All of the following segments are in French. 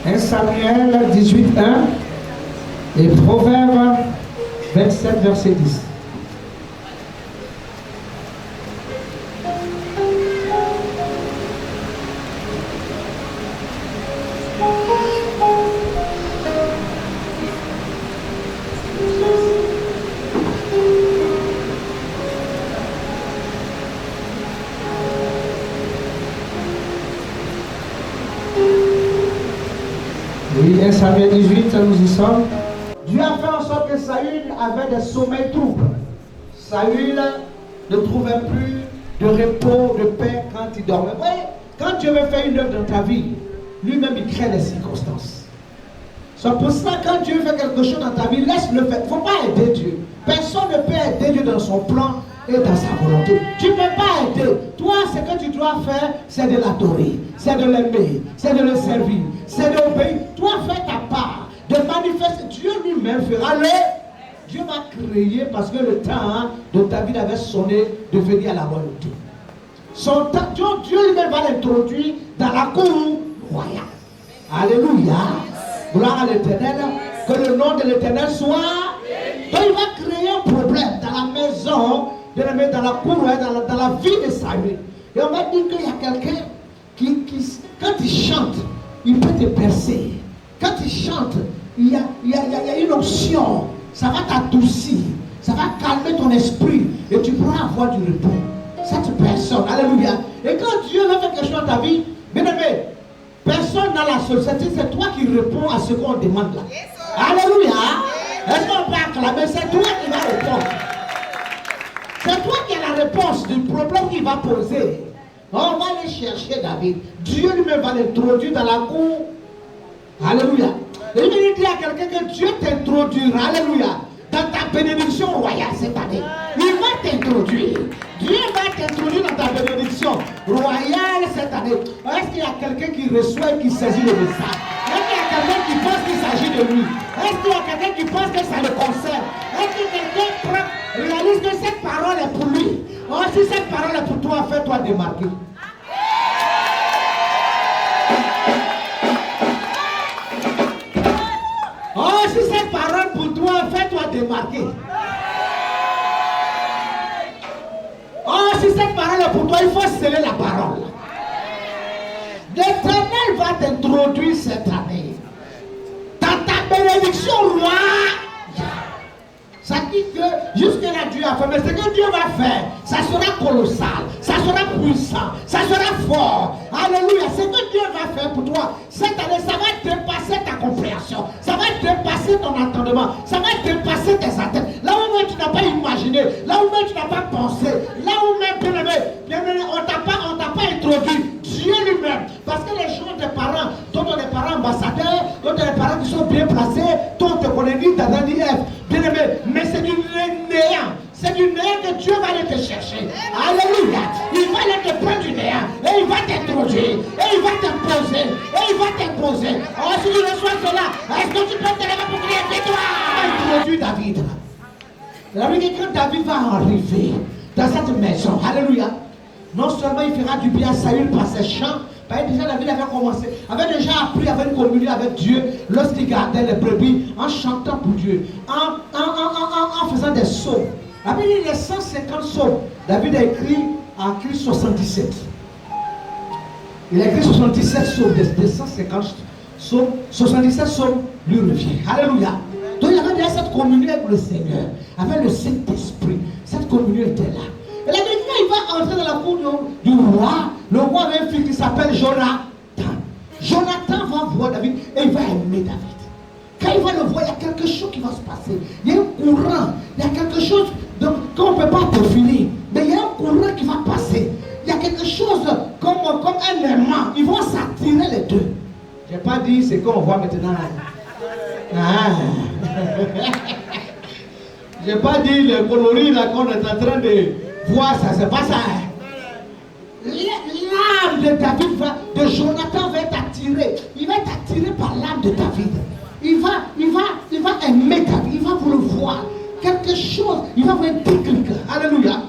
1 Samuel 18, 1 et Proverbe 27, verset 10. Oui, 1 Samuel 18, nous y sommes. Dieu a fait en sorte que Saül avait des sommeils troubles. Saül ne trouvait plus de repos, de paix quand il dormait. Vous voyez, quand Dieu veut faire une œuvre dans ta vie, lui-même il crée les circonstances. C'est pour ça que quand Dieu fait quelque chose dans ta vie, laisse-le faire. Il ne faut pas aider Dieu. Personne ne peut aider Dieu dans son plan et dans sa volonté. Tu ne peux pas aider. Toi, ce que tu dois faire, c'est de l'adorer, c'est de l'aimer, c'est de le servir, c'est d'obéir. Toi, fais ta part, de manifester. Dieu lui-même fera le. Dieu va créer parce que le temps de David avait sonné de venir à la royauté. Son temps, Dieu lui-même va l'introduire dans la cour royale. Alléluia. Gloire à l'Éternel. Que le nom de l'Éternel soit. Donc il va créer un problème dans la maison, dans la cour, dans la vie de Saül. Et on va dire qu'il y a quelqu'un qui, quand il chante, il peut te percer. Quand il chante, il y a une option. Ça va t'adoucir. Ça va calmer ton esprit. Et tu pourras avoir du repos. Cette personne, alléluia. Et quand Dieu veut faire quelque chose dans ta vie, bien aimé, personne dans la société, c'est toi qui réponds à ce qu'on demande là. Alléluia. Est-ce qu'on peut acclamer? C'est toi qui vas répondre. C'est toi qui as la réponse du problème qu'il va poser. On va aller chercher David. Dieu lui-même va l'introduire dans la cour. Alléluia. Et il dit à quelqu'un que Dieu t'introduira. Alléluia. Dans ta bénédiction royale cette année. Il va t'introduire. Dieu va t'introduire dans ta bénédiction royale cette année. Est-ce qu'il y a quelqu'un qui reçoit et qui saisit le message? Est-ce qu'il y a quelqu'un qui pense qu'il s'agit de lui? Est-ce qu'il y a quelqu'un qui pense que ça le concerne? Est-ce que quelqu'un réalise que cette parole est pour lui? Oh, si cette parole est pour toi, fais-toi démarquer. Oh, si cette parole pour toi, fais-toi démarquer. Oh, si cette parole est pour toi, il faut sceller la parole. L'Éternel va t'introduire cette année dans ta bénédiction royale. Ça dit que jusque-là Dieu a fait, mais ce que Dieu va faire, ça sera colossal, ça sera puissant, ça sera fort. Alléluia. Ce que Dieu va faire pour toi, cette année, ça va dépasser ta compréhension, ça va dépasser ton entendement, ça va dépasser tes attentes. Là où même tu n'as pas imaginé, là où même tu n'as pas pensé, là où même, bien aimé, on t'a pas introduit. Dieu lui-même, parce que les gens des parents, dont on est parents ambassadeurs, dont on est parents qui sont bien placés, dont on te connaît ni d'Adam ni Ève, bien aimé, mais c'est du néant. C'est du néant que Dieu va aller te chercher. Alléluia. Il va aller te prendre du néant. Et il va t'introduire. Et il va t'imposer. Et il va t'imposer. Oh, si tu reçois cela, est-ce que tu peux te lever pour crier victoire? Introduit David. La vie que quand David va arriver dans cette maison, alléluia, non seulement il fera du bien à Saül par ses chants, parce que déjà David avait commencé, avait déjà appris à avoir une communion avec Dieu lorsqu'il gardait les brebis, en chantant pour Dieu, en faisant des psaumes. La Bible dit les 150 psaumes. David a écrit 77. Il a écrit 77 psaumes, des 150 psaumes, 77 psaumes lui revient. Alléluia. Donc il y avait déjà cette communion avec le Seigneur, avec le Saint-Esprit. Cette communion était là. Et la Bible, il va entrer dans la cour du roi. Le roi avait un fils qui s'appelle Jonathan. Jonathan va voir David et il va aimer David. Quand il va le voir, il y a quelque chose qui va se passer. Il y a un courant, il y a quelque chose qu'on ne peut pas définir. Mais il y a un courant qui va passer. Il y a quelque chose comme un aimant. Ils vont s'attirer les deux. Je n'ai pas dit ce qu'on voit maintenant. Je n'ai pas dit le coloris là qu'on est en train de voir, ça c'est pas ça. L'âme de David de Jonathan va être attirée. Il va être attiré par l'âme de David. Il va aimer David. Il va vouloir voir quelque chose. Il va avoir un déclic. Alléluia.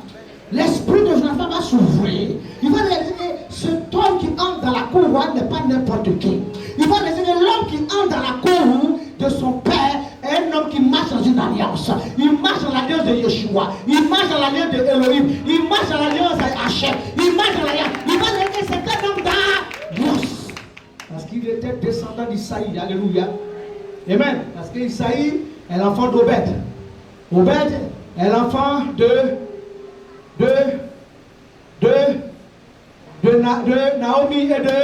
L'esprit de Jonathan va s'ouvrir. Il va réaliser que cet homme qui entre dans la cour n'est pas n'importe qui. Il va réaliser que l'homme qui entre dans la cour de son père est un homme qui marche dans une alliance. Il marche dans l'alliance de Yeshua. Il marche dans l'alliance de Elohim. Il marche dans l'alliance d'Hachem. Il marche dans l'alliance. Il va dire que c'est un homme d'alliance. Parce qu'il était descendant d'Isaïe. Alléluia. Amen. Parce qu'Isaïe est l'enfant d'Obed. Obed est l'enfant de Naomi et de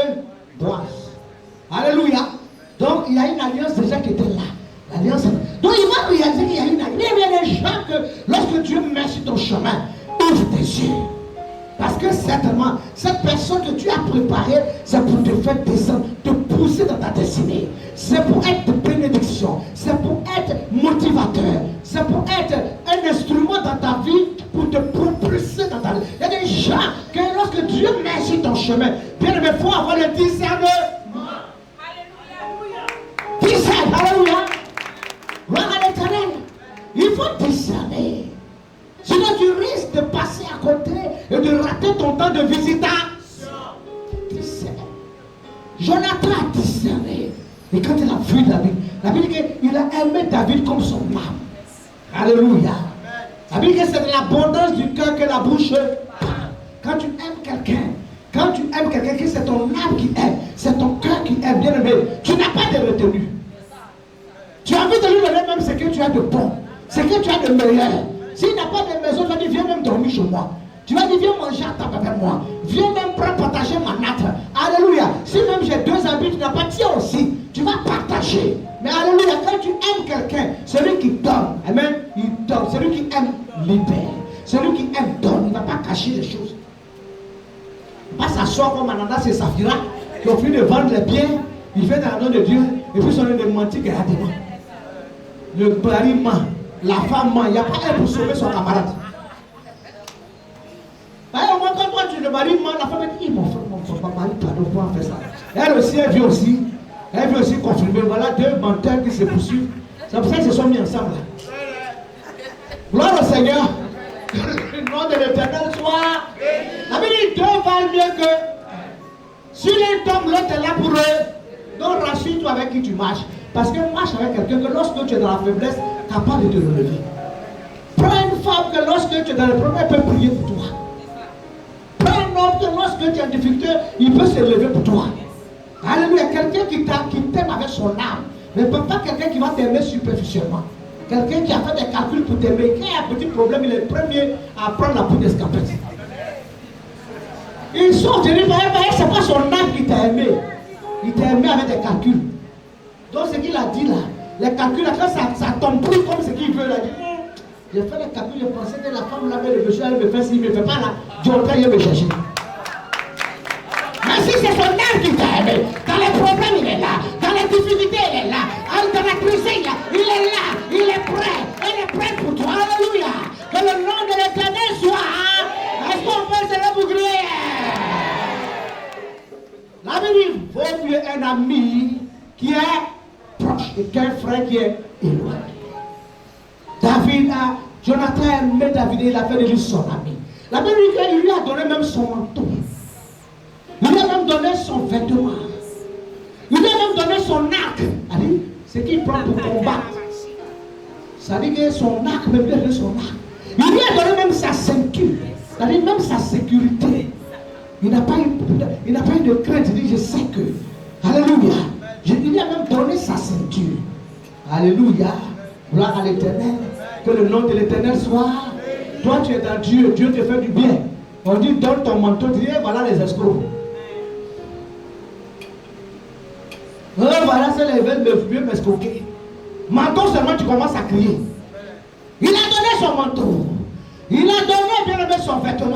Boaz. Alléluia. Donc il y a une alliance déjà qui était là. L'alliance. Donc il va réaliser qu'il y a une alliance. Il y a des gens que lorsque Dieu met sur ton chemin, ouvre tes yeux. Parce que certainement, cette personne que tu as préparée, c'est pour te faire descendre, te pousser dans ta destinée. C'est pour être de bénédiction. C'est pour être motivateur. C'est pour être un instrument dans ta vie pour te propulser dans ta vie. Il y a des gens que lorsque Dieu met sur ton chemin, bien aimé, il faut avoir le discernement. Discernement, alléluia. Gloire à l'Éternel. Il faut discerner. Sinon tu risques de passer à côté et de rater ton temps de visitation. Discerner. Jonathan a discerné. Et quand il a vu David, la Bible dit qu'il a aimé David comme son âme. Alléluia. La Bible dit que c'est de l'abondance du cœur que la bouche parle. Quand tu aimes quelqu'un, que c'est ton âme qui aime, c'est ton cœur qui aime, bien aimé, tu n'as pas de retenue. Tu as envie de lui donner même ce que tu as de bon, ce que tu as de meilleur. S'il n'a pas de maison, tu vas dire viens même dormir chez moi. Tu vas dire viens manger à table avec moi. Viens même prendre partager ma natte. Alléluia. Si même j'ai 2 habits, tu n'as pas, tiens aussi. Tu vas partager. Mais alléluia, quand tu aimes quelqu'un, celui qui donne, amen, il donne. Celui qui aime libère. Celui qui aime donne. Il ne va pas cacher les choses. Il ne va pas s'asseoir comme Ananas et Saphira qui ont fini de vendre les biens. Il fait dans le nom de Dieu. Et puis ils sont en train de mentir gratuitement. Le mari ment. La femme ment, il n'y a pas un pour sauver son camarade. Au moins, quand toi tu le mari ment, la femme dit, mon mari, pardon, pourquoi faire ça? Elle aussi, elle veut aussi confirmer. Voilà 2 menteurs qui se poursuivent. C'est pour ça qu'ils se sont mis ensemble. Gloire au Seigneur. Le nom de l'Éternel soit. La Bible dit 2 valent mieux que. Si l'un tombe, l'autre est là pour eux. Donc rassure-toi avec qui tu marches. Parce que marche avec quelqu'un que lorsque tu es dans la faiblesse, capable de te relever. Prends une femme que lorsque tu es dans le problème, elle peut prier pour toi. Prends un homme que lorsque tu es en difficulté, il peut se lever pour toi. Alléluia. Quelqu'un qui t'aime avec son âme. Mais pas quelqu'un qui va t'aimer superficiellement. Quelqu'un qui a fait des calculs pour t'aimer. Quand il y a un petit problème, il est le premier à prendre la poudre d'escampette. Ils sont venus, c'est pas son âme qui t'a aimé. Il t'a aimé avec des calculs. Donc ce qu'il a dit là, les calculs, quand ça tombe plus comme ce qu'il veut, là, il dit, j'ai fait les calculs, je pensais que la femme là, le monsieur, elle me fait s'il ne me fait pas là, je vais entrer, il me chercher. Mais si c'est son âme qui t'a aimé, dans les problèmes il est là, dans les difficultés il est là, dans la crise il est là, il est prêt pour toi, alléluia. Que le nom de l'Éternel soit, est-ce qu'on peut se le bouclier? La Bible dit, vaut mieux un ami qui est proche et qu'un frère qui est éloigné. Jonathan a aimé David et il a fait de lui son ami. La Bible dit qu'il lui a donné même son manteau. Il lui a même donné son vêtement. Il lui a même donné son arc. Ce qu'il prend pour combattre. Ça dit que son arc, même lui a donné son arc. Il lui a donné même sa ceinture. C'est-à-dire même sa sécurité. Il n'a pas eu de crainte. Il dit, je sais que. Alléluia. Il lui a même donné sa ceinture. Alléluia. Gloire à l'Éternel. Que le nom de l'Éternel soit. Toi, tu es dans Dieu. Dieu te fait du bien. On dit, donne ton manteau. Tu dis, voilà les escrocs. Voilà, c'est les veulent m'escroquer. Manteau seulement, tu commences à crier. Il a donné son manteau. Il a donné, bien aimé, son vêtement.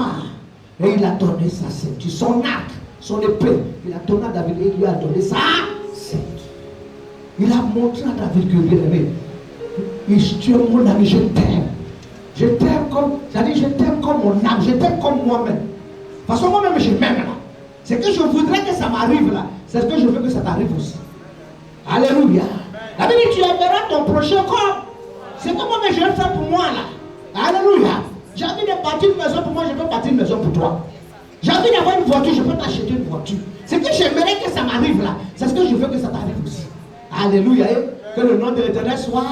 Et il a donné sa ceinture, son arc, son épée. Il a donné à David et il lui a donné sa ceinture. Il a montré à David que, bien aimé, tu es mon ami, je t'aime. Je t'aime comme, c'est-à-dire je t'aime comme mon âme, je t'aime comme moi-même. De toute façon, moi-même, je m'aime là. C'est que je voudrais que ça m'arrive là. C'est ce que je veux que ça t'arrive aussi. Alléluia. La Bible dit, tu aimeras ton prochain comme. C'est comme moi, mais je vais le faire pour moi là. Alléluia. J'ai envie de bâtir une maison pour moi, je peux bâtir une maison pour toi. J'ai envie d'avoir une voiture, je peux t'acheter une voiture. C'est que j'aimerais que ça m'arrive là. C'est ce que je veux que ça t'arrive aussi. Alléluia. Que le nom de l'Éternel soit.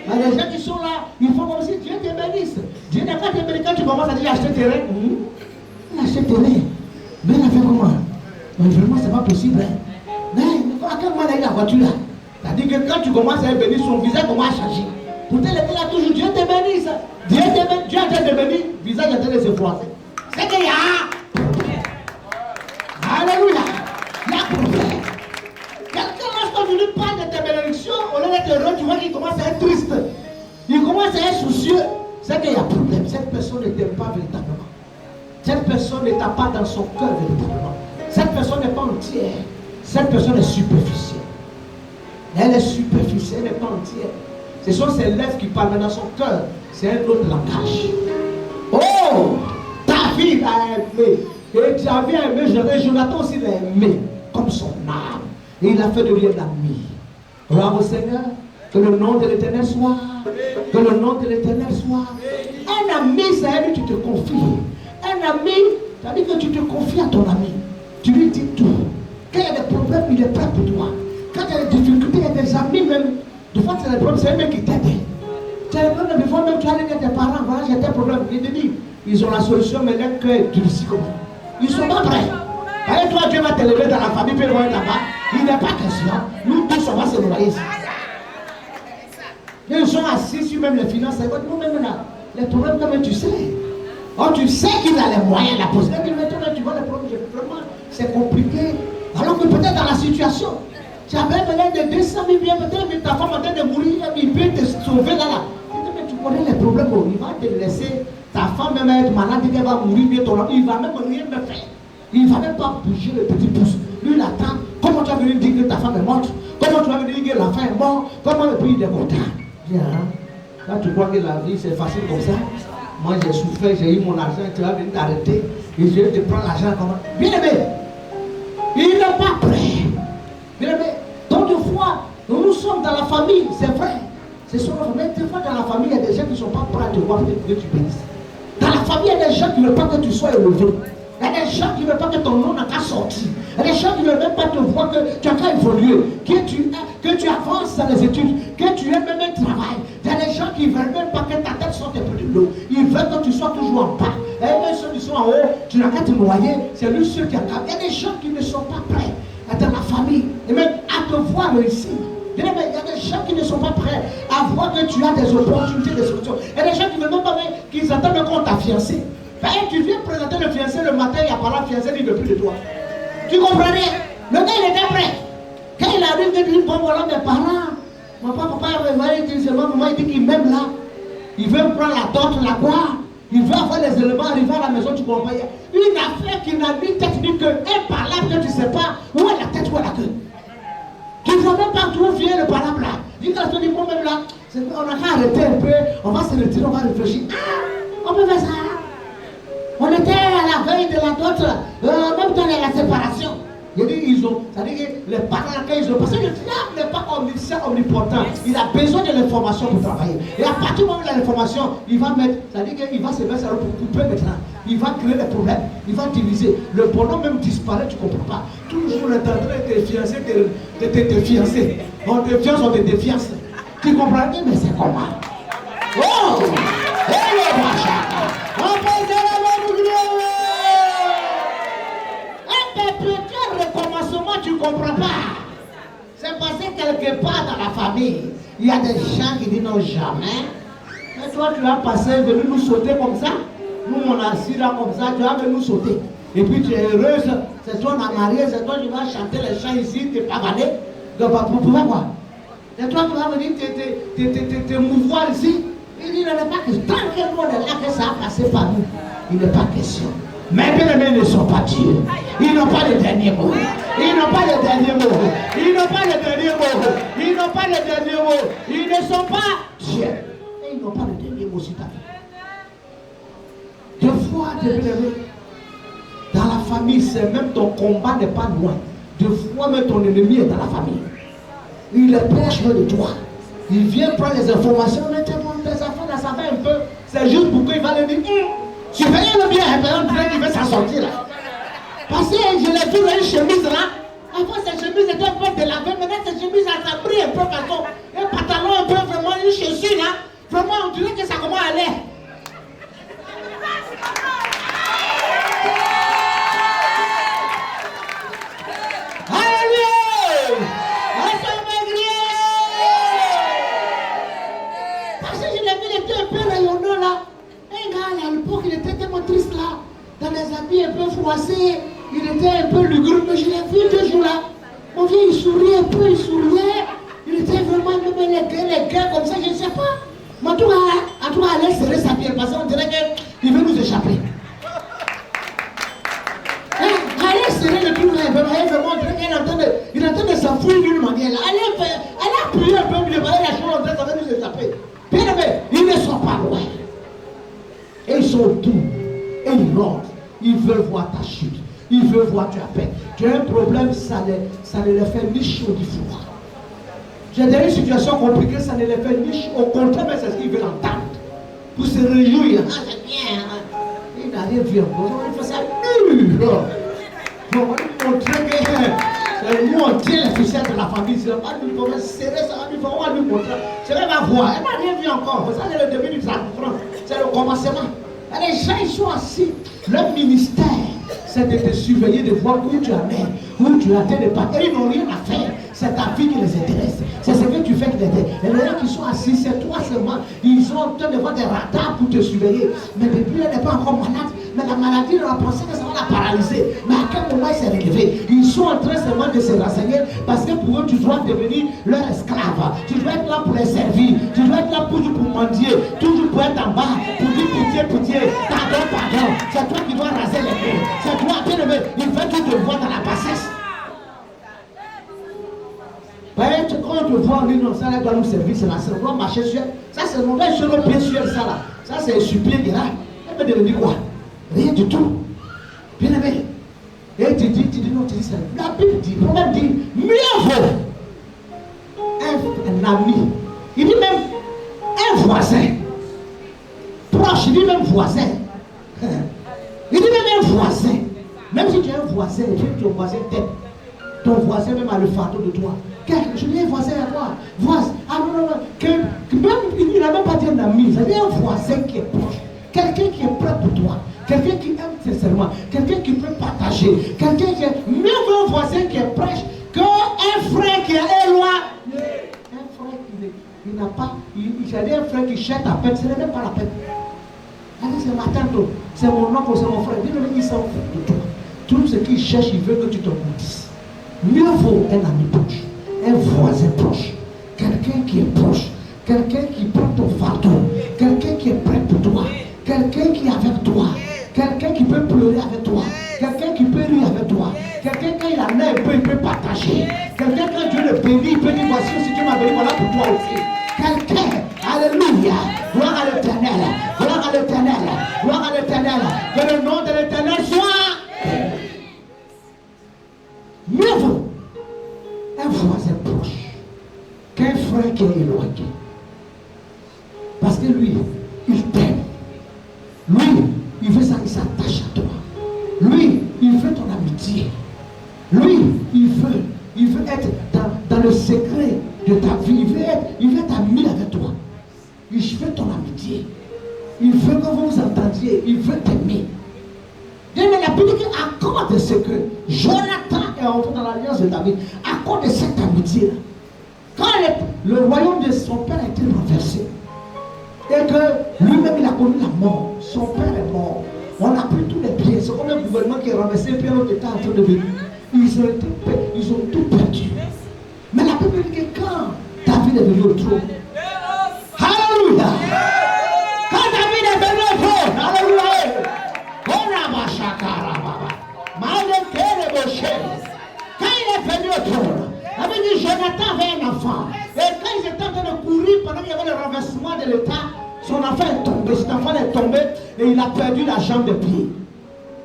Les gens qui sont là, ils font comme si Dieu te bénisse. Dieu n'est pas te bénisse quand tu commences à dire acheter terrain. Acheter terrain. Mais il a fait comment? Mais vraiment, c'est pas possible. Mais à quel moment il a eu la voiture là? C'est-à-dire que quand tu commences à être béni, son visage commence à changer. Pourtant, il était là toujours, Dieu te bénisse. Dieu a été béni, le visage a été effroisé. C'est qu'il y a. Alléluia. Il y a problème. Quelqu'un, lorsque tu lui parles de tes bénédictions, au lieu d'être heureux, tu vois qu'il commence à être triste. Il commence à être soucieux. C'est qu'il y a problème. Cette personne ne t'aime pas véritablement. Cette personne ne t'a pas dans son cœur véritablement. Cette personne n'est pas entière. Cette personne est superficielle. Elle est superficielle, elle n'est pas entière. Ce sont ses lèvres qui parlent, mais dans son cœur, c'est un autre langage. Oh, David a aimé. Et David a aimé, Jonathan aussi l'a aimé, comme son âme. Et il a fait de lui un ami. Gloire au Seigneur, que le nom de l'Éternel soit. Que le nom de l'Éternel soit. Un ami, c'est à lui que tu te confies. Un ami, ça veut dire que tu te confies à ton ami. Tu lui dis tout. Quand il y a des problèmes, il est prêt pour toi. Quand il y a des difficultés, il y a des amis même. Des fois, c'est des problèmes, c'est eux qui t'aident. Tu as des problèmes, des fois même tu as dit à tes parents, voilà, j'ai des problèmes. Ils te disent, ils ont la solution, mais leur cœur est durci comme ça. Ils ne sont pas prêts. Et toi, Dieu va te lever dans la famille, puis le voir là-bas. Il n'est pas question. Nous tous, on va se noyer ici. Ils sont assis sur même les finances. Nous-mêmes là, les problèmes, comme tu sais. Oh, tu sais qu'il a les moyens de la poser. Mais maintenant, tu vois les problèmes, vraiment, c'est compliqué. Alors que peut-être dans la situation, tu avais besoin de 200 000 biens, peut-être ta femme est en train de mourir, il peut te sauver là. Mais tu connais les problèmes, il va te laisser, ta femme même être malade, elle va mourir bientôt, il va même rien me faire. Il ne va même pas bouger le petit pouce. Lui, il attend. Comment tu vas venir dire que ta femme est morte? Comment tu vas venir dire que l'enfant est mort? Comment le pays est content? Là, tu crois que la vie, c'est facile comme ça? Moi, j'ai souffert, j'ai eu mon argent, tu vas venir t'arrêter. Et je vais te prendre l'argent comment? Bien aimé, il n'est pas prêt. Bien aimé, donc des fois, nous sommes dans la famille, c'est vrai. C'est sur la famille. Des fois, dans la famille, il y a des gens qui ne sont pas prêts à te voir que tu bénisses. Dans la famille, il y a des gens qui ne veulent pas que tu sois élevé. Il y a des gens qui ne veulent pas que ton nom n'a qu'à sortir. Il y a des gens qui ne veulent même pas te voir que tu as qu'à évoluer, que tu avances dans les études, que tu aies même un travail. Il y a des gens qui ne veulent même pas que ta tête sorte un peu de l'eau. Ils veulent que tu sois toujours en bas. Et même ceux qui sont en haut, tu n'as qu'à te noyer. C'est lui ceux qui accabent. Il y a des gens qui ne sont pas prêts dans la famille et même à te voir réussir. Il y a des gens qui ne sont pas prêts à voir que tu as des opportunités, des solutions. Il y a des gens qui ne veulent même pas qu'ils attendent qu'on t'a fiancé. Tu viens présenter le fiancé le matin, il n'y a pas la fiancé, il ne veut plus de toi. Tu comprends rien? Le gars, il était prêt. Quand il arrive, il dit, bon voilà mes parents. Mon papa, il dit, maman, il dit qu'il m'aime là. Il veut prendre la dot, la quoi. Il veut avoir les éléments, arriver à la maison, tu comprends. Une affaire qui n'a ni tête ni queue. Un parlable que tu ne sais pas où est la tête, où est la queue. Tu ne vois même pas d'où vient le parlable là. Dis quand tu dis, bon, même là, on a qu'à arrêter un peu, on va se retirer, on va réfléchir. Ah, on peut faire ça. On était à la veille de la dot, même dans la séparation. Il dit, ils ont, c'est-à-dire que les parents, quand ils ont passé, le diable n'est pas omniscient, omnipotent. Il a besoin de l'information pour travailler. Et à partir du moment où il a l'information, il va mettre, c'est-à-dire qu'il va se mettre pour couper maintenant. Il va créer des problèmes, il va diviser. Le bonhomme même disparaît, tu ne comprends pas. Toujours le temps de te fiancer, de te fiancer. On te fiance, on te défiance. Tu comprends bien, mais c'est comment? Oh! On peut dire recommencement, tu ne comprends pas. C'est passé quelque part dans la famille. Il y a des gens qui disent non, jamais. Mais toi, tu vas passer, venir nous sauter comme ça. Nous, on a assis là comme ça, tu vas venir nous sauter. Et puis tu es heureuse, c'est toi, on a marié, c'est toi qui vas chanter les chants ici, tu es pavané. Donc, pour pouvoir quoi? C'est toi qui vas venir te mouvoir ici. Il dit, il n'est pas question. Tant que le monde est là, que ça a passé par nous, il n'est pas question. Mais bien aimés ne sont pas Dieu. Ils n'ont pas le dernier mot. Ils n'ont pas le dernier mot. Ils n'ont pas le dernier mot. Ils n'ont pas le dernier mot. Ils ne sont pas Dieu. Et ils n'ont pas le dernier mot sur ta vie. Deux fois, bien aimés, dans la famille, c'est même ton combat n'est pas loin. Deux fois, même ton ennemi est dans la famille. Il est proche de toi. Il vient prendre les informations. Mais tes enfants, ça va un peu. C'est juste pour qu'il va le dire. Surveillez le bien, on dirait qu'il veut s'en sortir là. Parce que je l'ai vu dans une chemise là, Avant, ses chemises étaient un peu délavées. Maintenant, ses chemises, ça brille un peu partout. Un pantalon un peu, vraiment, une chaussure là. Vraiment, on dirait que ça commence à aller. Alléluia! Parce que je l'ai vu, il était un peu rayonnant là. Un gars là, à l'époque, il était tellement triste là. Dans les habits un peu froissés. Il était un peu lugubre, mais je l'ai vu 2 jours là. Mon vieux, il souriait un peu, il souriait. Il était vraiment même les gars comme ça, je ne sais pas. Mais en tout cas, allait serrer sa pierre parce qu'on dirait qu'il veut nous échapper. Allez serrer le truc là, vraiment, on dirait qu'il est en train de s'enfuir d'une manière là. Allez appuyer un peu, il va la chose, on dirait ça va nous échapper. Bien aimé, ils ne sont pas loin. Et ils sont doux. Et ils rôdent. Ils veulent voir ta chute. Ils veulent voir tu as paix. Tu as un problème, ça ne les fait ni chaud ni froid. J'ai des situations compliquées, ça ne les fait ni chaud. Au contraire, mais c'est ce qu'ils veulent entendre. Pour se réjouir. Ah, c'est bien. Il n'a rien vu encore. Il fait ça dur. On va lui montrer que nous on tient les ficelles de la famille. On va lui serrer ça, on va lui montrer. C'est vrai, va voir. Elle n'a rien vu encore. Ça, c'est le début du transfert. C'est le commencement. Les gens, ils sont assis. Leur ministère, c'est de te surveiller, de voir où tu en es, où tu as tes pas. Et ils n'ont rien à faire. C'est ta vie qui les intéresse. C'est ce que tu fais qui les intéresse. Et les gens qui sont assis, c'est toi seulement. Ils sont en train de voir des radars pour te surveiller. Mais depuis, elle n'est pas encore malade. Mais la maladie, on a pensé que ça va la paralyser. Mais à quel moment il s'est relevé? Ils sont en train seulement de se renseigner parce que pour eux, tu dois devenir leur esclave. Tu dois être là pour les servir. Tu dois être là toujours pour mendier. Toujours pour être en bas. Pour dire pitié, pitié. Pardon, pardon. C'est toi qui dois raser les mains. C'est toi, bien aimé. Il veut que tu te vois dans la bassesse. Quand on te voit, on dit non, ça doit nous servir, c'est la seule. On doit marcher sur elle. Ça, c'est mon gars sur le pied sur elle, ça là. Ça, c'est supplier qui est là. Elle peut devenir quoi? Rien du tout. Bien aimé. Et tu dis non, tu dis ça. La Bible dit, le proverbe dit, mieux vaut un ami. Il dit même un voisin. Proche, il dit même voisin. Il dit même un voisin. Même si tu es un voisin, tu es ton voisin tête. Ton voisin même a le fardeau de toi. Je dis un voisin à toi. Voisin. Ah non, non, non. Même, il n'a même pas dit un ami. C'est un voisin qui est proche. Quelqu'un qui est prêt pour toi. Quelqu'un qui aime sincèrement. Quelqu'un qui peut partager. Quelqu'un qui est mieux qu'un voisin qui est proche qu'un frère qui est éloigné. Un frère qui n'a pas. J'ai un frère qui cherche ta peine. Ce n'est même pas la peine. Allez, c'est ma tante. C'est mon oncle, c'est mon frère. Il s'en fout de toi. Tout ce qu'il cherche, il veut que tu te goûtes. Mieux vaut un ami proche, un voisin proche, quelqu'un qui est proche, quelqu'un qui prend ton fardeau, quelqu'un qui est prêt pour toi, quelqu'un qui est avec toi, quelqu'un qui peut pleurer avec toi, quelqu'un qui peut rire avec toi, quelqu'un quand il en a un peu, il peut partager, quelqu'un quand Dieu le bénit, il peut dire voici si tu m'as béni, voilà pour toi aussi. Quelqu'un, alléluia, gloire à l'éternel, gloire à l'éternel, gloire à l'éternel, que le nom de l'éternel soit. Mieux vaut un voisin proche qu'un frère qui est éloigné. Parce que lui, il t'aime. Lui, il veut ça, il s'attache à toi. Lui, il veut ton amitié. Lui, il veut être dans le secret de ta vie. Il veut être ami avec toi. Il veut ton amitié. Il veut que vous vous entendiez. Il veut t'aimer. Mais la Bible dit à cause de ce que Jonathan est entré dans l'alliance de David, à cause de cette amitié-là, quand le royaume de son père a été renversé, et que lui-même il a connu la mort, son père est mort, on a pris tous les biens, c'est comme un gouvernement qui est renversé, puis l'autre était en train de venir. Ils ont tout perdu. Mais la Bible dit que quand David est venu au trône, alléluia, quand David est venu au trône, alléluia, quand il est venu au trône, il avait dit Jonathan avait un enfant. Et quand ils étaient en train de courir, pendant qu'il y avait le renversement de l'État, son enfant est tombé. Cet enfant est tombé et il a perdu la jambe de pied.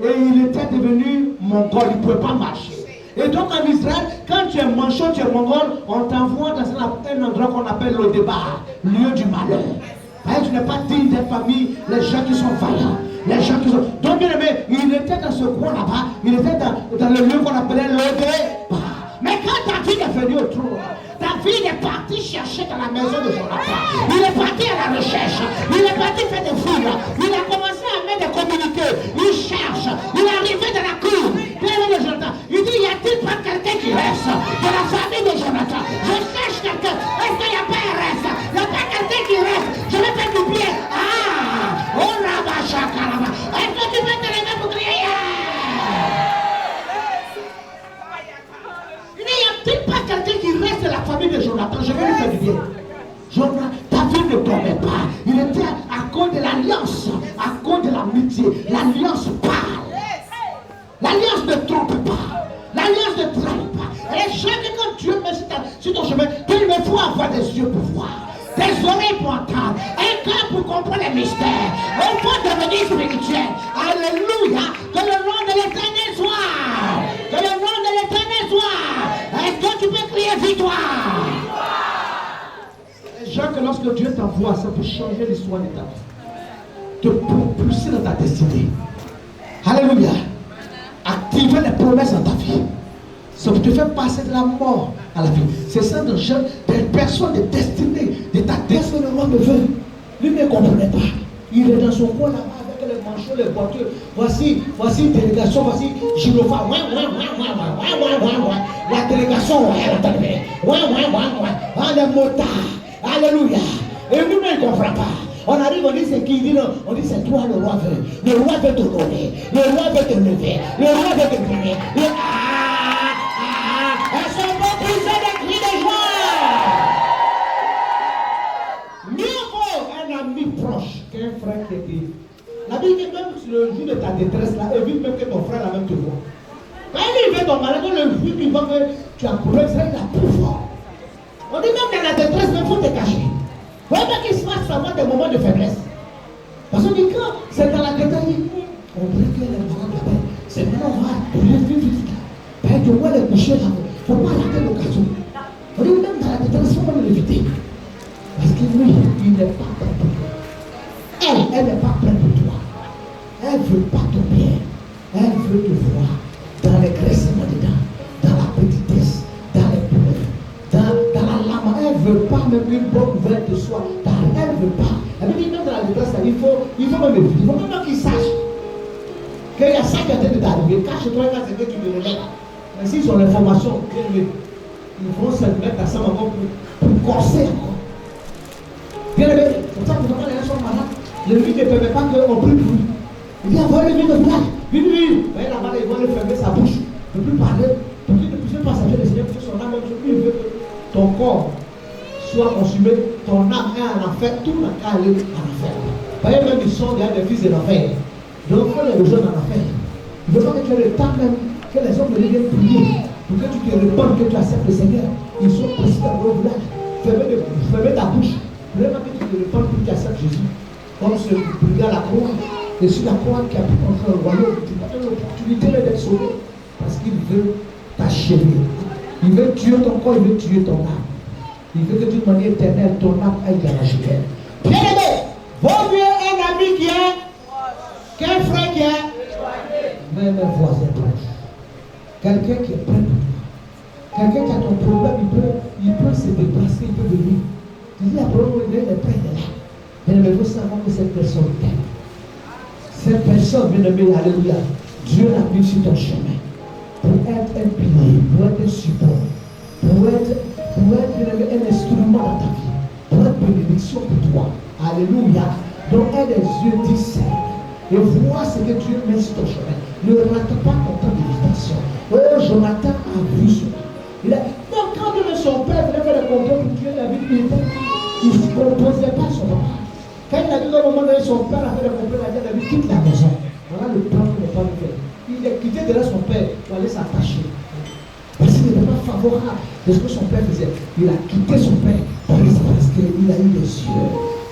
Et il était devenu mongol, il ne pouvait pas marcher. Et donc en Israël, quand tu es manchot, tu es mongol, on t'envoie dans un endroit qu'on appelle le débat, lieu du malheur. Tu n'es pas digne des familles, les gens qui sont vaillants. Les gens qui sont. Donc, bien aimé, il était dans ce coin là-bas, il était dans le lieu qu'on appelait le débat. quand David est venu au trône, David est parti chercher dans la maison de Jonathan. Il est parti à la recherche. Il est parti faire des fouilles. Il a commencé à mettre des communiqués. Il cherche. Il est arrivé dans la cour. De Jonathan. Il dit, y a-t-il pas quelqu'un qui reste de la famille de Jonathan? Je cherche quelqu'un. Est-ce qu'il n'y a pas un reste? Il n'y a pas quelqu'un qui reste. Je vais faire du bien. Ah! Oh là-bas, chakalaba. Est-ce que tu peux te lever pour crier? Il n'y a-t-il pas quelqu'un qui reste de la famille de Jonathan? Je vais lui faire du bien. David ne dormait pas. Il était à cause de l'alliance, à cause de l'amitié. L'alliance parle. L'alliance ne trompe pas. L'alliance ne trahit pas. Et chaque quand Dieu met sur ton chemin, il faut avoir des yeux pour voir, des oreilles pour entendre, un cœur pour comprendre les mystères. Il faut devenir spirituel. Alléluia. Que le nom de l'Éternel soit. Que le nom de l'Éternel soit. Est-ce que tu peux crier victoire? Jean, que lorsque Dieu t'envoie, ça peut changer l'histoire de ta vie, te propulser dans ta destinée. Alléluia. Activer les promesses dans ta vie. Ça te fait passer de la mort à la vie. C'est ça de jeunes, des personnes de destinée, de ta destinée. Le roi me veut. Lui ne comprenait pas. Il est dans son coin là-bas avec les manchots, les voitures. Voici une délégation, voici Gilofa. La délégation, les motards. Alléluia. Et nous ne comprenons pas. On arrive, on dit c'est qui? Dit non. On dit c'est toi le roi veut. Le roi veut te donner. Le roi veut te lever. Le roi veut te donner. Elles sont pas poussées des cris de joie. Mieux vaut un ami proche qu'un frère qui est dit. La Bible dit même sur le jour de ta détresse là, évite même que ton frère la même te voit. Quand il fait ton malade, le jour qu'il voit que tu as progressé, il a plus fort. On dit même dans la détresse, il faut te cacher. Il faut pas qu'il se fasse savoir des moments de faiblesse. Parce qu'on dit quand c'est dans la détresse, on dirait qu'il y a les malades là-bas. C'est maintenant, on va vite. Ben, tu vois les coucher là. Il ne faut pas rater l'occasion. On dit même dans la détresse, il faut pas l'éviter. Parce que lui, il n'est pas prêt pour toi. Elle n'est pas prête pour toi. Elle ne veut pas ton bien. Elle veut te voir dans les graissements dedans, dans la petitesse, dans les douleurs, dans la lame. Elle ne veut pas même une bonne nouvelle de soi. Elle ne veut pas. Elle veut dire même dans la détresse, il faut même éviter. Il faut même qu'il sache qu'il y a ça qui est en train de t'arriver. Cache-toi quand c'est que tu me relèves. Mais s'ils ont l'information, ils vont se mettre ensemble encore pour corser encore. Bien aimé, c'est pour ça que les gens sont malades. Le lui ne permet pas qu'on prie pour lui. Il dit envoie le lui de village. Vite. Voyez là-bas, il va lui fermer sa bouche. Il ne peut plus parler. Pour qu'il ne puisse pas s'appeler le Seigneur, parce que son âme, il veut que ton corps soit consumé, ton âme est en enfer, tout n'a qu'à aller en enfer. Voyez, même ils sont des fils de l'enfer. Donc, il faut les rejoindre en enfer. Il ne veut pas que tu aies le temps même que les hommes viennent prier pour que tu te répondes, que tu acceptes le Seigneur. Ils sont précis dans le village. Fermez ta bouche. Ne veux pas que tu te répondes pour que tu acceptes Jésus. Comme ce brigand à la croix. Et sur la croix qui a pu entrer au royaume, tu as l'opportunité d'être sauvé. Parce qu'il veut t'achever. Il veut tuer ton corps, il veut tuer ton âme. Il veut que d'une manière éternelle, ton âme aille dans la jumelle. Bien aimé, vaut mieux un ami qui est qu'un frère qui est, même un voisin proche. Quelqu'un qui est prêt pour toi. Quelqu'un qui a ton problème, il peut se déplacer, il peut venir. Tu dis, la problème, il est prêt de là. Mais il faut savoir que cette personne t'aime. Cette personne, bien aimé, alléluia, Dieu l'a mis sur ton chemin. Pour être un pilier, pour être un support, pour être un instrument dans ta vie, pour être bénédiction pour toi. Alléluia. Donc, aie les yeux discernes et vois ce que Dieu met sur ton chemin. Ne rate pas ton temps de méditation. Oh, Jonathan a vu cela. Donc, quand son père venait faire le complot pour tuer la vie de David, il ne composait pas son papa. Quand il a dit au moment donné, son père a fait le complot, il a dit David, quitte la maison. Voilà le plan que le père fait. Il a quitté de là son père pour aller s'attacher. Parce qu'il n'était pas favorable de ce que son père faisait. Il a quitté son père parce qu'il a eu des yeux.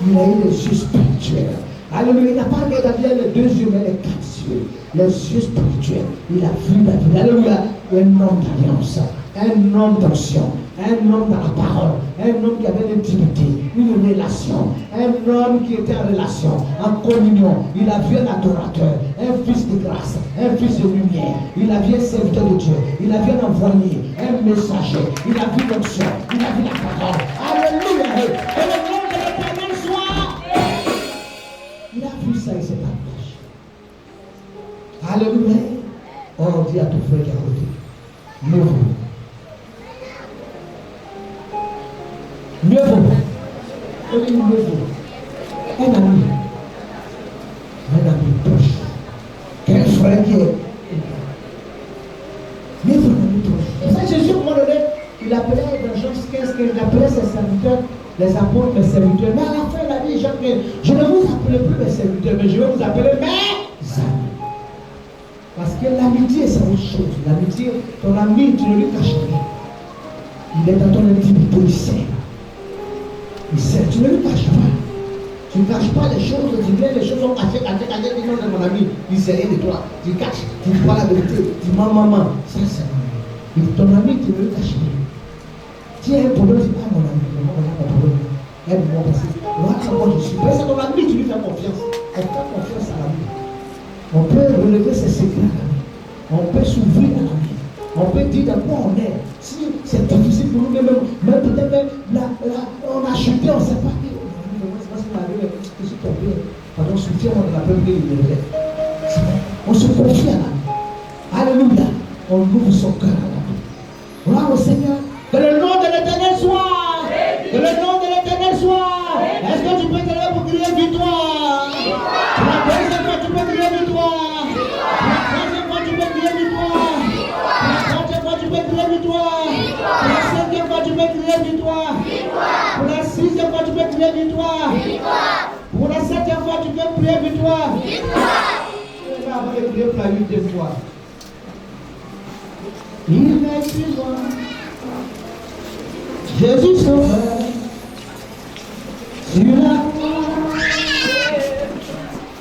Il a eu des yeux spirituels. Alléluia. Il n'a pas regardé les 2 yeux, mais les 4 yeux. Les yeux spirituels. Il a vu la vie. Alléluia. Un homme d'alliance. Un homme d'action. un homme dans la parole, un homme qui avait une intimité, une relation, un homme qui était en relation, en communion. Il a vu un adorateur, un fils de grâce, un fils de lumière. Il a vu un serviteur de Dieu, il a vu un envoyé, un messager, il a vu l'onction, il a vu la parole. Alléluia! Et le nom de l'Éternel soit. Il a vu ça et s'est partagé. Alléluia! Oh, dis à ton frère qui est à côté, mieux vaut. Mieux vaut. Mieux vaut. Un ami proche. Quel frère qui est. Mieux vaut un ami proche. Et ça, Jésus, à un moment donné, il appelait dans Jean 15, il appelait ses serviteurs, les apôtres, mes serviteurs. Mais à la fin, il a dit, je ne vous appelle plus mes serviteurs, mais je vais vous appeler mes amis. Parce que l'amitié, c'est autre chose. L'amitié, ton ami, tu ne lui caches rien. Il est dans ton intimité, il sait. Il sait, tu ne lui caches pas. Tu ne caches pas les choses, tu viens, les choses sont cachées, dis non, c'est mon ami, il sait rien de toi. Tu caches, tu dis pas la vérité, tu dis maman, ça c'est mon ami. Ton ami, tu ne lui caches pas. Tu as un problème, tu dis pas mon ami, on a un problème. Aide-moi parce que voilà comment je suis. C'est ton ami, tu lui fais confiance. On fait confiance à l'ami. On peut relever ses secrets à l'ami. On peut s'ouvrir à l'ami. On peut dire de quoi on est. Si c'est difficile pour nous, même peut-être là, on a chuté, on ne sait pas. Je suis tombé. Pardon, soutiens-moi de la peur qu'il on se confie à l'ami. Alléluia. On ouvre son cœur à l'ami. Gloire au Seigneur. Que le nom de l'Éternel soit. Que le nom de l'Éternel soit. Est-ce que tu peux te lever pour crier victoire? La deuxième fois, tu peux crier victoire. La troisième fois, tu peux crier victoire. La quatrième fois, tu peux crier victoire. La cinquième fois, tu peux crier victoire. Pour la sixième fois, tu peux crier victoire. Pour la septième fois, tu peux crier victoire. Et là, on va crier pour la huitième fois. Il est plus loin. Jésus sauveur. Sur la croix.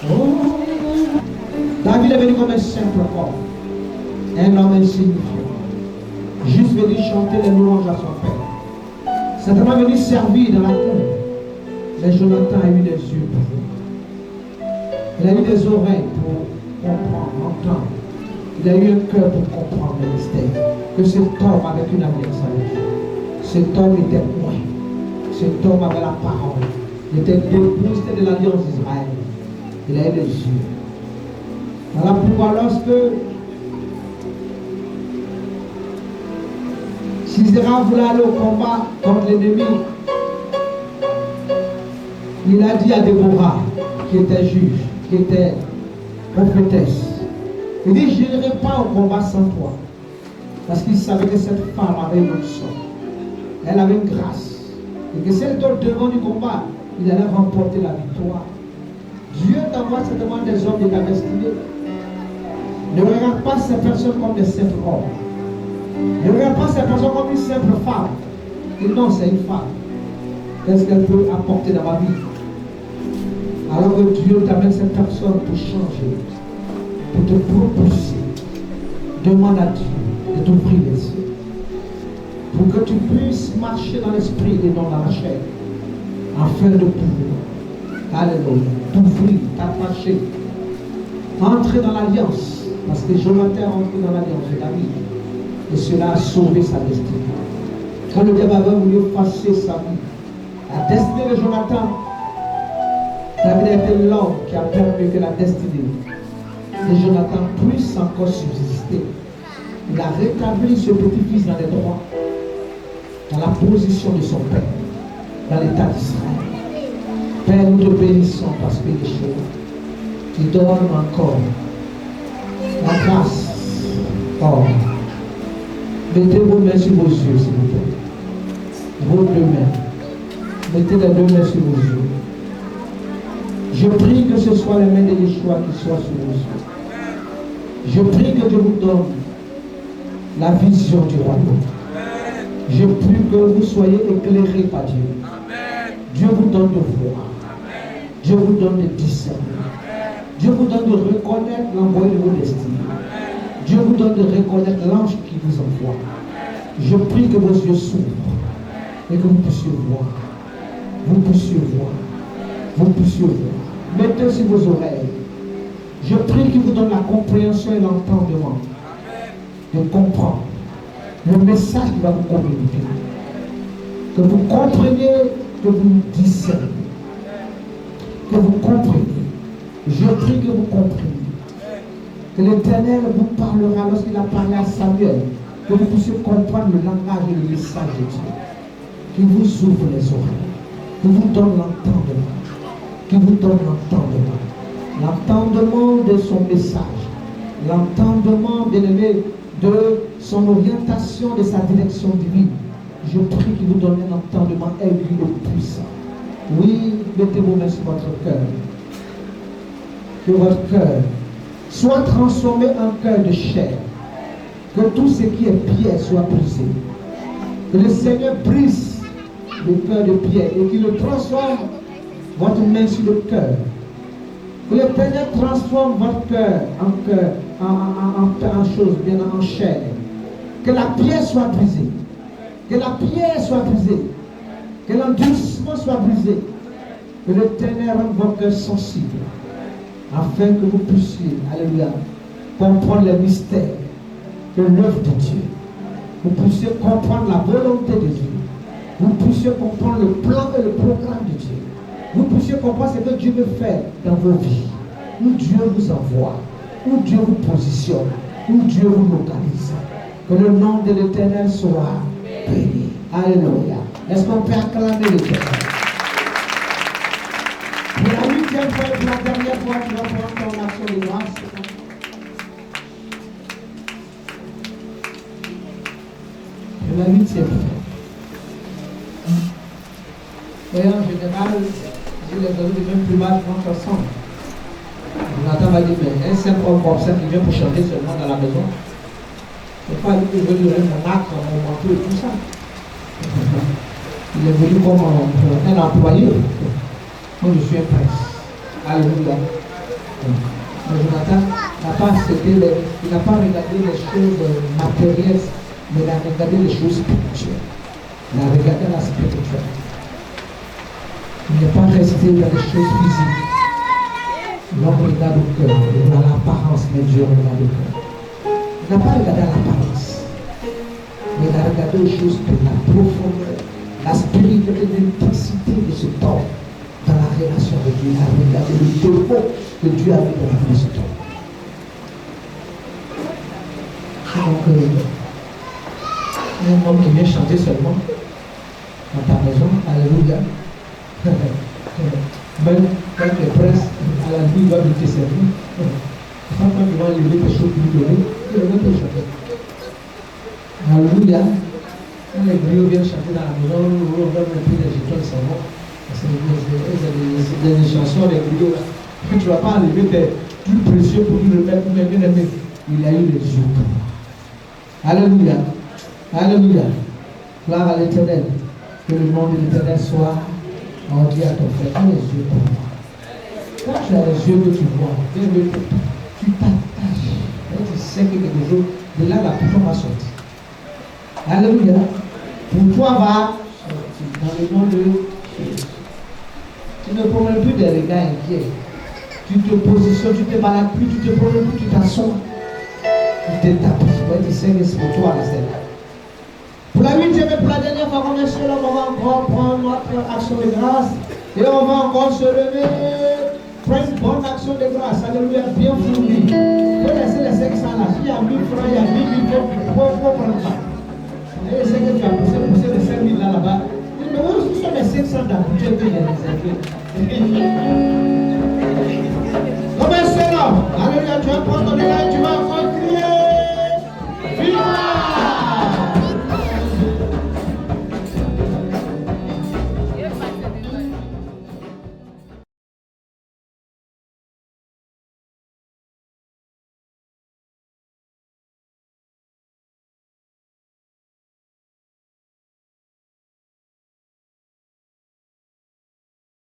Oh. David est venu comme un simple homme. Un homme insignifiant. Juste venu chanter les louanges à son père. Certainement venu servir dans la cour. Mais Jonathan a eu des yeux pour voir. Il a eu des oreilles pour comprendre, entendre. Il a eu un cœur pour comprendre le mystère. Que cet homme avec une alliance avec Dieu. Cet homme était loin. Cet homme avait la parole. Il était debout, c'était de l'alliance d'Israël. Il a eu des yeux. Voilà pourquoi lorsque Sisera voulait aller au combat contre l'ennemi, il a dit à Déborah, qui était juge, qui était prophétesse, il dit, je n'irai pas au combat sans toi. Parce qu'il savait que cette femme avait une option. Elle avait une grâce. Et que si elle était au devant du combat, il allait remporter la victoire. Dieu t'envoie certainement des hommes de ta destinée. Ne regarde pas ces personnes comme des simples hommes. Ne regarde pas ces personnes comme une simple femme. Et non, c'est une femme. Qu'est-ce qu'elle peut apporter dans ma vie? Alors que Dieu t'amène cette personne pour changer, pour te propulser. Demande à Dieu de t'ouvrir les yeux. Pour que tu puisses marcher dans l'esprit et non dans la chair. Afin de pouvoir, alléluia, t'ouvrir, t'attacher. Entrer dans l'alliance. Parce que Jonathan est entré dans l'alliance de David. Et cela a sauvé sa destinée. Quand le diable avait voulu effacer sa vie, la destinée de Jonathan, David était l'homme qui a permis que la destinée de Jonathan puisse encore subsister. Il a rétabli ce petit-fils dans les droits, dans la position de son père, dans l'état d'Israël. Père, nous te bénissons parce que les choses, tu donnes encore la grâce. Oh. Mettez vos mains sur vos yeux, s'il vous plaît. Vos deux mains. Mettez les deux mains sur vos yeux. Je prie que ce soit les mains de Yeshua qui soient sur vos yeux. Je prie que Dieu vous donne la vision du royaume. Je prie que vous soyez éclairés par Dieu. Dieu vous donne de voir. Dieu vous donne de discerner. Dieu vous donne de reconnaître l'envoi de vos destinées. Dieu vous donne de reconnaître l'ange qui vous envoie. Je prie que vos yeux s'ouvrent et que vous puissiez voir. Vous puissiez voir. Vous puissiez voir. Mettez sur vos oreilles. Je prie qu'il vous donne la compréhension et l'entendement de comprendre le message qui va vous communiquer. Que vous compreniez, que vous discernez. Que vous compreniez. Je prie que vous compreniez. Que l'Éternel vous parlera lorsqu'il a parlé à Samuel. Que vous puissiez comprendre le langage et le message de Dieu. Qu'il vous ouvre les oreilles. Qu'il vous donne l'entendement. Qu'il vous donne l'entendement. L'entendement de son message. L'entendement, bien-aimé, de son orientation, de sa direction divine. Je prie qu'il vous donne un entendement aigu et puissant. Oui, mettez vos mains sur votre cœur. Que votre cœur soit transformé en cœur de chair. Que tout ce qui est pierre soit brisé. Que le Seigneur brise le cœur de pierre et qu'il le transforme votre main sur le cœur. Que l'Éternel transforme votre cœur en cœur, en chose, bien en chair. Que la pierre soit brisée. Que la pierre soit brisée. Que l'endurcissement soit brisé. Que l'Éternel rende vos cœurs sensibles. Afin que vous puissiez, alléluia, comprendre les mystères de l'œuvre de Dieu. Vous puissiez comprendre la volonté de Dieu. Vous puissiez comprendre le plan et le programme de Dieu. Vous puissiez comprendre ce que Dieu veut faire dans vos vies. Où Dieu vous envoie. Où Dieu vous positionne. Où Dieu vous localise. Que le nom de l'Éternel soit béni. Alléluia. Est-ce qu'on peut acclamer l'Éternel? Pour la 8e fois et pour la dernière fois, tu vas prendre ton action de grâce. Pour la 8e fois. Et en général, si les amis de même plus mal rentrent ensemble, Jonathan m'a dit, mais un simple homme comme ça qui vient pour chanter seulement dans la maison, c'est pas lui que je veux donner mon acte, mon manteau et tout ça. Il est venu comme un employé. Moi, je suis un prince. Alléluia. Mais Jonathan n'a pas il n'a pas regardé les choses matérielles, mais il a regardé les choses spirituelles. Il a regardé la spiritualité. Il n'est pas resté dans les choses physiques. L'homme regarde au cœur, il voit l'apparence, mais Dieu regarde au cœur. Il n'a pas regardé à l'apparence, mais il a regardé aux choses de la profondeur, la spiritualité, l'intensité de ce temps dans la relation de Dieu. Il a regardé le défaut que Dieu a mis dans la vie de ce temps. Donc, un homme qui vient chanter seulement dans ta maison, alléluia. Même quand tu es prince, à la nuit, il va te servir. Quand tu vas lever tes choses pour lui donner, il va te chanter. Alléluia. Quand les griots viennent chanter dans la maison, on va mettre des jetons de savon. C'est des chansons, des griots. Tu ne vas pas enlever tes plus précieux pour lui remettre, mais bien aimé. Il a eu les yeux pour moi. Alléluia. Alléluia. Gloire à l'Éternel. Que le nom de l'Éternel soit. On dit à ton frère, les yeux pour moi. Quand tu as les yeux que tu vois, tu t'attaches. Tu sais que quelque chose, de là la puissance va sortir. Alléluia. Pour toi va sortir dans le nom de Jésus. Tu ne promènes plus des regards inquiets. Tu te positionnes, tu ne te balades plus, tu te promènes plus, tu t'assois. Tu t'établis. Tu sais que c'est pour toi, Seigneur. Pour la 8e et pour la dernière fois, on est sur l'homme, on va encore prendre notre action de grâce. Et on va encore se lever. Prendre une bonne action de grâce. Alléluia, bien fourni. Faut laisser les 500 là. S'il y a 1000 francs, il y a 10 000, il faut prendre ça. Et c'est que tu as poussé les 5 000 là-bas. Mais où sont les 500 dans le budget que j'ai réservé?